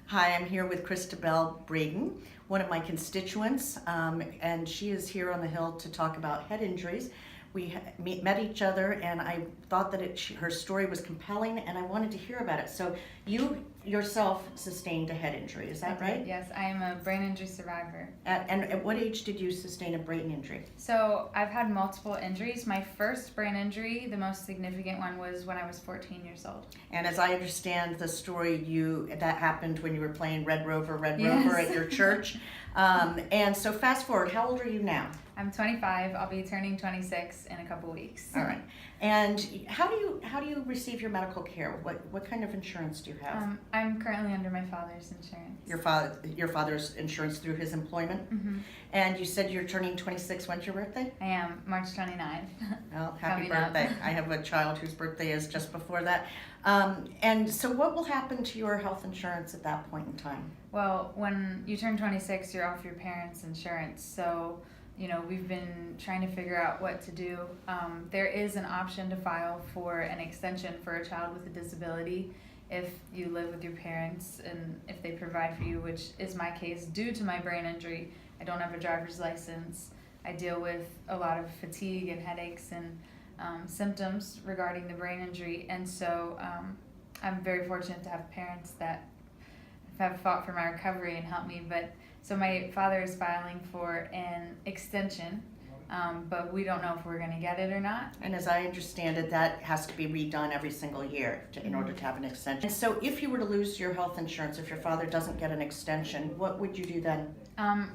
Hi, I'm here with Christabel Braden, one of my constituents, and she is here on the Hill to talk about head injuries. We met each other, and I thought that her story was compelling, and I wanted to hear about it. So you yourself sustained a head injury, is that right? Yes, I am a brain injury survivor. And at what age did you sustain a brain injury? So I've had multiple injuries. My first brain injury, the most significant one, was when I was 14 years old. And as I understand the story, that happened when you were playing Red Rover Yes. at your church. And so fast forward, how old are you now? I'm 25. I'll be turning 26 in a couple weeks. All right. And how do you receive your medical care? What kind of insurance do you have? I'm currently under my father's insurance. Your father's insurance through his employment? Mm-hmm. And you said you're turning 26. When's your birthday? I am March 29th. Well, happy Coming up. birthday. I have a child whose birthday is just before that. And so what will happen to your health insurance at that point in time? Well, when you turn 26, you're off your parents' insurance. So, we've been trying to figure out what to do. There is an option to file for an extension for a child with a disability if you live with your parents and if they provide for you, which is my case due to my brain injury. I don't have a driver's license. I deal with a lot of fatigue and headaches and symptoms regarding the brain injury. And so I'm very fortunate to have parents that have fought for my recovery and helped me. So my father is filing for an extension, but we don't know if we're going to get it or not. And as I understand it, that has to be redone every single year in order to have an extension. And so if you were to lose your health insurance, if your father doesn't get an extension, what would you do then?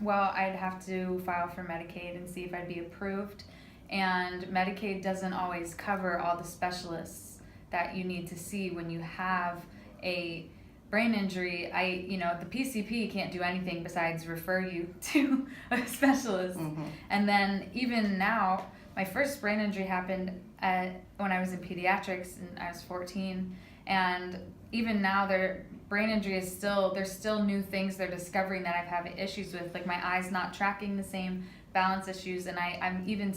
Well, I'd have to file for Medicaid and see if I'd be approved. And Medicaid doesn't always cover all the specialists that you need to see when you have a brain injury. The PCP can't do anything besides refer you to a specialist. Mm-hmm. And then even now, my first brain injury happened when I was in pediatrics and I was 14. And even now, their brain injury is there's still new things they're discovering that I've had issues with, like my eyes not tracking the same balance issues. And I'm even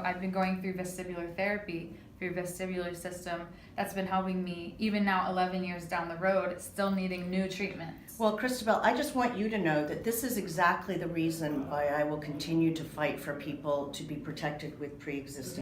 I've been going through vestibular therapy through vestibular system. That's been helping me even now 11 years down the road, still needing new treatments. Well, Christabel, I just want you to know that this is exactly the reason why I will continue to fight for people to be protected with pre-existing